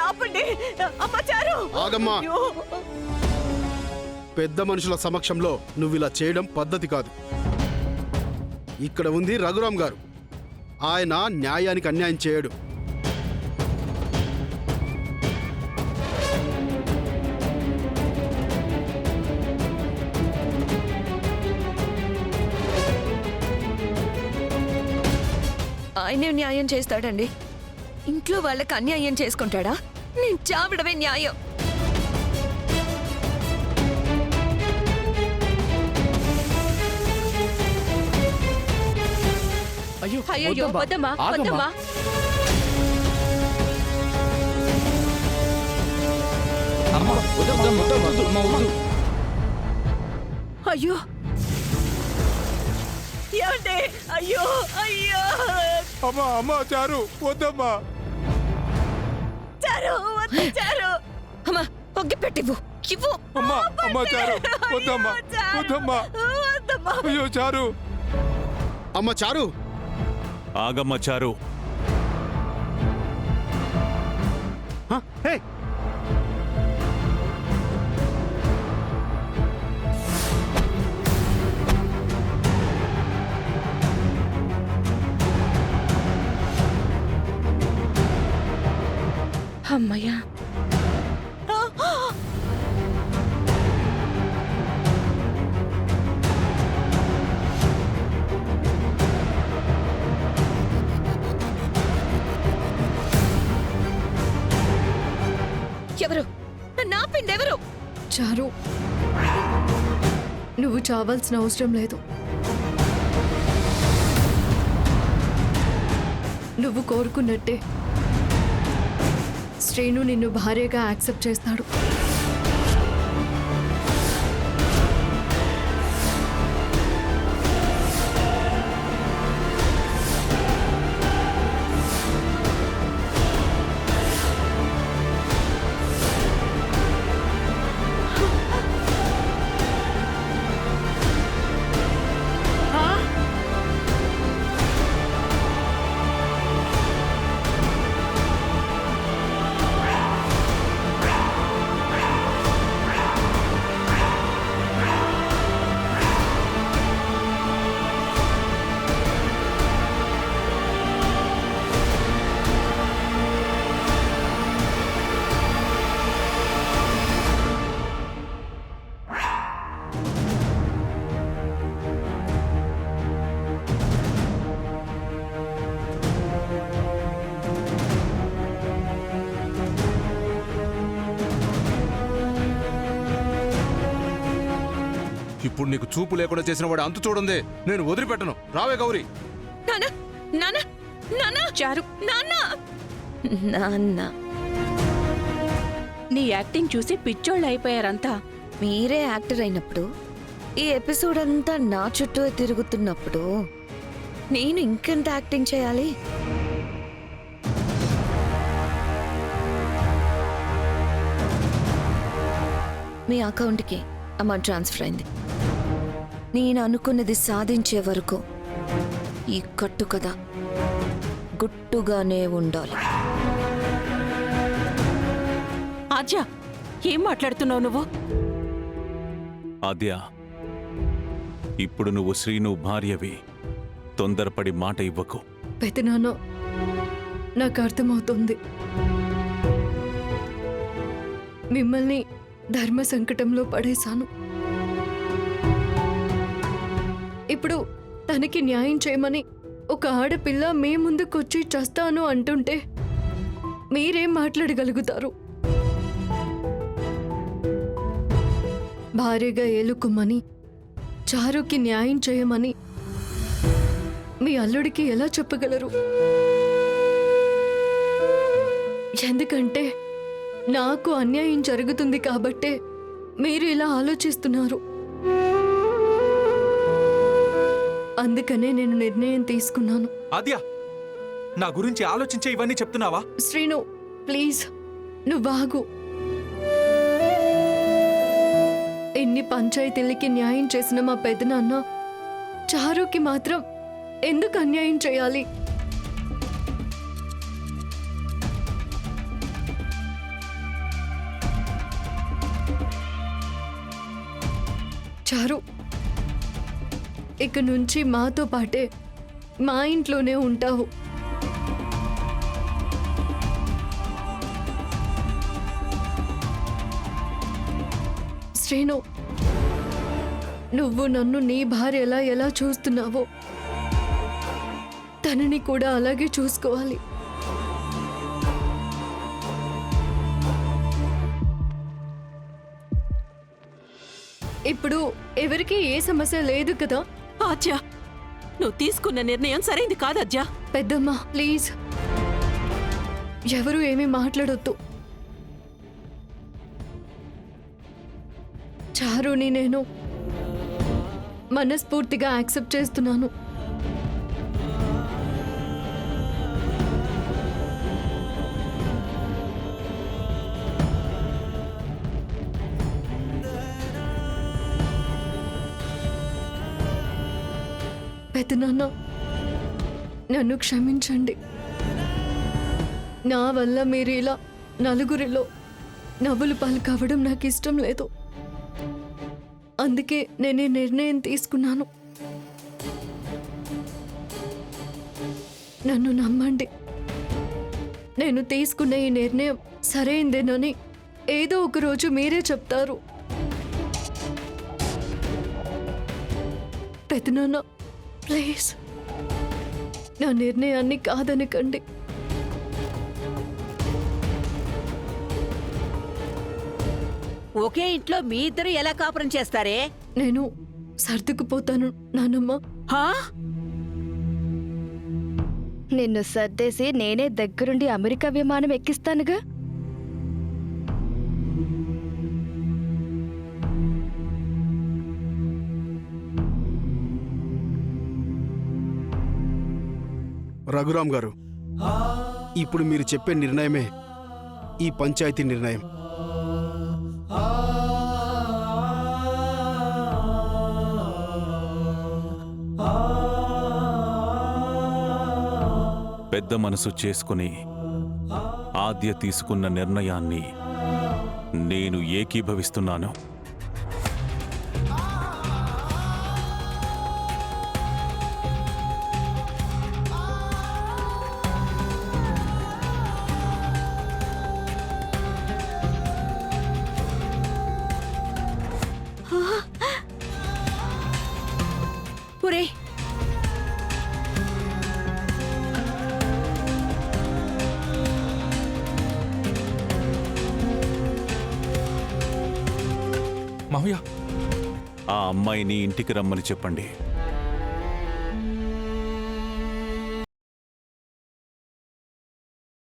ఆపండి. అమ్మ చారు, ఆగమ్మా. పెద్ద మనుషుల సమక్షంలో నువ్వు ఇలా చేయడం పద్ధతి కాదు. ఇక్కడ ఉంది రఘురాం గారు. ఆయన న్యాయానికి అన్యాయం చేయడు. ఆయనే న్యాయం చేస్తాడండి. ఇంట్లో వాళ్ళకి అన్యాయం చేసుకుంటాడా? నేను చావడమే న్యాయం. అయ్యో వద్దమ్మా, వద్దమ్మా. అయ్యో ఏమండి? అయ్యో అయ్యో అమ్మా చారు వద్దమ్మా. చారు వద్దు చారు. అమ్మా ఒగ్గి పెట్టివ్వు, ఇవ్వు. అమ్మా చారు వద్దమ్మా, వద్దమ్మా. వద్దమ్మా. అయ్యో చారు. అమ్మ చారు. ఆగమ్మ చారు. హే, అమ్మయ్యా. ఎవరు నా పిండెవరు? చారు, నువ్వు చావాల్సిన అవసరం లేదు. నువ్వు కోరుకున్నట్టే శ్రీను నిన్ను భార్యగా యాక్సెప్ట్ చేస్తాడు. ఇప్పుడు నీకు చూపు లేకుండా చేసిన వాడు అంతు చూడండి. నేను వదిలిపెట్టను. రావే గౌరీ. నానా నానా నానా చారు, నానా నాన్న, నీ యాక్టింగ్ చూసి పిచ్చోళ్ళు అయిపోయారంతా. మీరే యాక్టర్ అయినప్పుడు, ఈ ఎపిసోడ్ అంతా నా చుట్టూ తిరుగుతున్నప్పుడు నేను ఇంకెంత యాక్టింగ్ చేయాలి? మీ అకౌంట్కి అమౌంట్ ట్రాన్స్ఫర్ అయింది. నేను అనుకున్నది సాధించే వరకు ఈ కట్టు కదా గుట్టుగానే ఉండాలి. ఆద్య, ఏం మాట్లాడుతున్నావు నువ్వు? ఆద్య, ఇప్పుడు నువ్వు శ్రీను భార్యవి. తొందరపడి మాట ఇవ్వకు. పెదనాన్న, నాకు అర్థమవుతుంది. మిమ్మల్ని ధర్మ సంకటంలో పడేశాను. ఇప్పుడు తనకి న్యాయం చేయమని ఒక ఆడపిల్ల మీ ముందుకొచ్చి చస్తాను అంటుంటే మీరేం మాట్లాడగలుగుతారు? భార్యగా ఏలుకోమని, చారుకి న్యాయం చేయమని మీ అల్లుడికి ఎలా చెప్పగలరు? ఎందుకంటే నాకు అన్యాయం జరుగుతుంది కాబట్టే మీరు ఇలా ఆలోచిస్తున్నారు. అందుకనే నేను నిర్ణయం తీసుకున్నాను. ఆద్య, నా గురించి ఆలోచించే ఇవన్నీ చెప్తున్నావా? శ్రీను, ప్లీజ్ నువ్వాగు. ఎన్ని పంచాయతీలకి న్యాయం చేసిన మా పెదనాన్న చారుకి మాత్రం ఎందుకు అన్యాయం చేయాలి? చారు, ఇక నుంచి మాతో పాటే మా ఇంట్లోనే ఉంటావు. శ్రీను, నువ్వు నన్ను నీ భార్యలా ఎలా చూస్తున్నావో తనని కూడా అలాగే చూసుకోవాలి. ఇప్పుడు ఎవరికి ఏ సమస్య లేదు కదా? ఆద్య, నువ్వు తీసుకున్న నిర్ణయం సరైంది కాదు ఆద్య. పెద్దమ్మ ప్లీజ్, ఎవరు ఏమీ మాట్లాడొద్దు. చారుని నేను మనస్ఫూర్తిగా యాక్సెప్ట్ చేస్తున్నాను. పెద్దనాన్న, నన్ను క్షమించండి. నా వల్ల మీరు ఇలా నలుగురిలో నవ్వులు పాలు కావడం నాకు ఇష్టం లేదు. అందుకే నేను ఈ నిర్ణయం తీసుకున్నాను. నన్ను నమ్మండి. నేను తీసుకున్న ఈ నిర్ణయం సరైందేనని ఏదో ఒక రోజు మీరే చెప్తారు. పెద్దనాన్న ప్లీజ్, నా నిర్ణయాన్ని కాదనకండి. ఒకే ఇంట్లో మీ ఇద్దరు ఎలా కాపురం చేస్తారే? నేను సర్దుకుపోతాను నానమ్మ. హా? నిన్ను సర్దేసి నేనే దగ్గరుండి అమెరికా విమానం ఎక్కిస్తానుగా. రఘురామ్ గారు, ఇప్పుడు మీరు చెప్పే నిర్ణయమే ఈ పంచాయతీ నిర్ణయం. పెద్ద మనసు చేసుకుని ఆద్య తీసుకున్న నిర్ణయాన్ని నేను ఏకీభవిస్తున్నాను. ఒరే, మావయ్య, ఆ అమ్మాయిని ఇంటికి రమ్మని చెప్పండి.